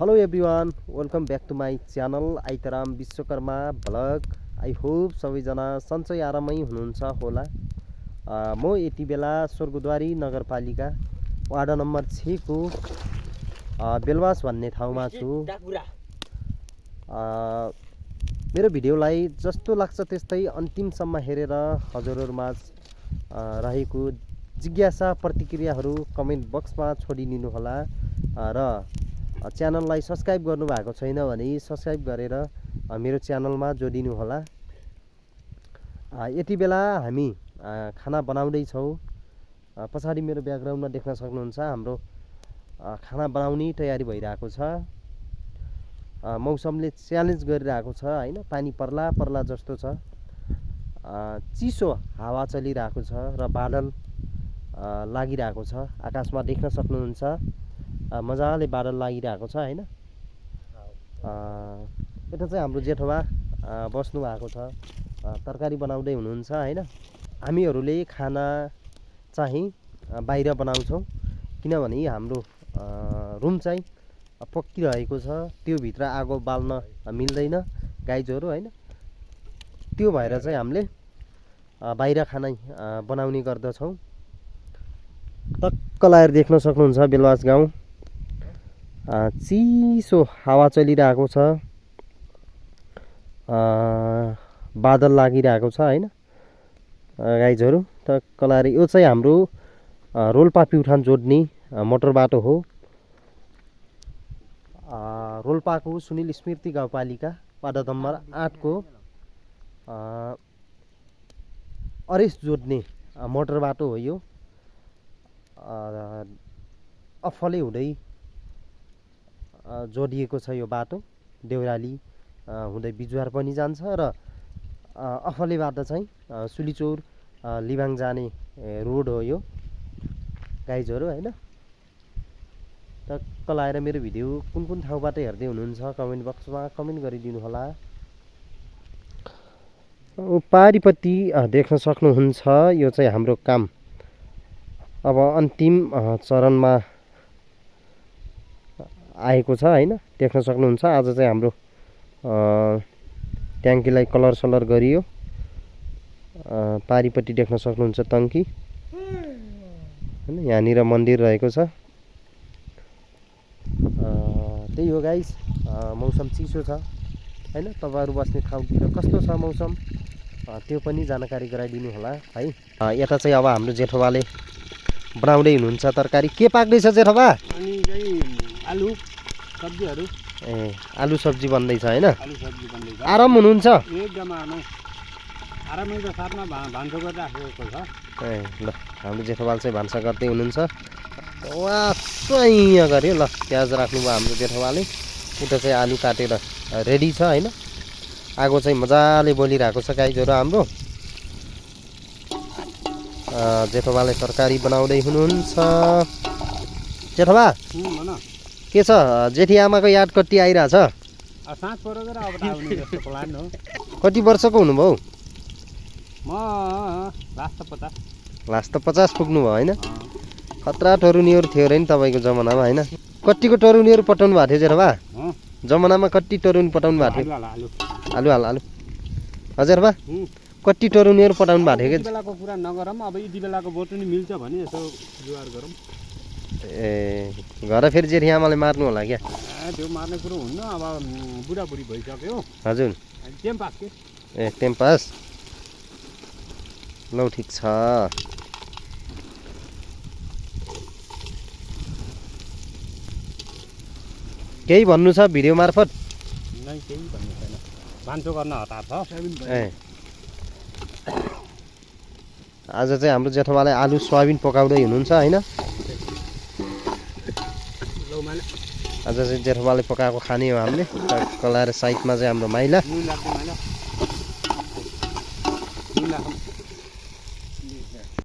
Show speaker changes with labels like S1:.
S1: Hello everyone, welcome back to my channel Aitaram Vishwakarma vlog. I hope सबैजना सन्चै आरामै हुनुहुन्छ होला। म यति बेला स्वर्गद्वारी नगरपालिका वार्ड नम्बर 6 को बेलवास भन्ने ठाउँमा छु। मेरो भिडियोलाई जस्तो लाग्छ त्यस्तै अन्तिमसम्म हेरेर हजुरहरुमा रहेको जिज्ञासा प्रतिक्रियाहरू कमेन्ट बक्समा छोडिदिनु होला र च्यानललाई सब्स्क्राइब गर्नु भएको छैन भने सब्स्क्राइब गरेर मेरो च्यानलमा जोडिनु होला। यति बेला हामी खाना बनाउँदै छौं। पछाडी मेरो ब्याकग्राउन्डमा देख्न सक्नुहुन्छ हाम्रो खाना बनाउने तयारी भइरहेको छ। मौसमले च्यालेन्ज गरिरहेको छ हैन, पानी पर्ला पर्ला जस्तो छ। चिसो हावा चलिरहेको छ र बादल लागिरहेको छ। आकाशमा देख्न सक्नुहुन्छ मजाले बादल लागिरहेको छ हैन। यता चाहिँ हाम्रो जेठबा बस्नु भएको छ, तरकारी बनाउँदै हुनुहुन्छ हैन। हामीहरूले खाना चाहिँ बाहिर बनाउँछौं किनभने हाम्रो रुम चाहिँ पक्किरहेको छ, त्यो भित्र आगो बाल्न मिल्दैन गाइजहरु हैन। त्यो भएर चाहिँ हामीले बाहिर खाना बनाउने गर्दछौं। टक्क लाएर देख्न सक्नुहुन्छ बेलवास गाउँ चिसो हावा चलिरहेको छ, बादल लागिरहेको छ हैन गाइजहरु। टक्क लाएर यो चाहिँ हाम्रो रोल्पा प्युठान जोड्ने मोटर बाटो हो। रोल्पाको सुनिल स्मृति गाउँपालिका वार्ड नम्बर 8 को अरेस जोड्ने मोटर बाटो हो यो। अफले हुँदै जोडिएको छ यो बाटो। देउराली हुँदै बिजुवार पनि जान्छ र अफलेबाट चाहिँ सुलीचौर लिबाङ जाने रोड हो यो गाइजहरु हैन। टक्क लाएर मेरो भिडियो कुन कुन ठाउँबाट हेर्दै हुनुहुन्छ कमेन्ट बक्समा कमेन्ट गरिदिनु होला। पारिपट्टि देख्न सक्नुहुन्छ यो चाहिँ हाम्रो काम अब अन्तिम चरणमा आएको छ हैन। देख्न सक्नुहुन्छ आज चाहिँ हाम्रो ट्याङ्कीलाई कलर सलर गरियो। पारिपट्टि देख्न सक्नुहुन्छ टङ्की हैन, यहाँनिर मन्दिर रहेको छ। त्यही हो गाइस, मौसम चिसो छ हैन। तपाईहरु बस्ने ठाउँतिर कस्तो छ मौसम त्यो पनि जानकारी गराइदिनु होला है। यता चाहिँ अब हाम्रो जेठबाले बनाउँदै हुनुहुन्छ तरकारी। के पाक्दै छ जेठबा?
S2: अनि चाहिँ आलु सब्जीहरु।
S1: आलु सब्जी बन्दैछ हैन।
S2: आलु सब्जी बन्दैछ।
S1: आराम हुनुहुन्छ?
S2: एकदम आरामै त साथमा भान्सा गर्दै राखेको छ।
S1: ल हाम्रो जेठबाल चाहिँ भान्सा गर्दै हुनुहुन्छ। वाह चाहिँ गर्यो ल प्याज राख्नुभयो हाम्रो जेठबाले। उता चाहिँ आलु काटेर रेडी छ हैन। आगो चाहिँ मजाले बलिरहेको छ गाइजहरु हाम्रो। जेठबाले तरकारी बनाउँदै हुनुहुन्छ। जेठबा
S2: भन
S1: के छ, जेठी आमाको याद कति आइरहेछ?
S2: साँझ परेर अब आउने जस्तो प्लान हो।
S1: कति वर्षको हुनुभयो?
S2: म
S1: लास्ट त 50 पुग्नु भयो हैन। खतरा टरुनीहरु थियो र नि तपाईको जमानामा हैन। कतिको टरुनीहरु पटाउनु भएको थियो जेठबा? जमानामा कति टरुनी पटाउनु भएको थियो? आलु हाल आलु हजुर बा कति टरुनीहरु पटाउनु भएको थियो?
S2: यति बेलाको कुरा नगरौँ, अब यति बेलाको बोटुनी मिल्छ भने यसो जुवार गरौँ।
S1: घर फेरि जेठी आमाले मार्नु होला क्या?
S2: त्यो मार्ने कुरो हुन्न, अब बुढाबुढी भइसक्यो।
S1: हजुर
S2: टेम पास के?
S1: टेम पास। लौ ठिक छ। केही भन्नु छ भिडियो मार्फत?
S2: नै केही भन्नु छैन, भान्सो गर्न हतार छ।
S1: आज चाहिँ हाम्रो जेठबाले आलु सोयाबिन पकाउँदै हुनुहुन्छ हैन। आज चाहिँ जेठबाले पकाएको खाने हो हामीले। कलाएर साइडमा चाहिँ हाम्रो माइला।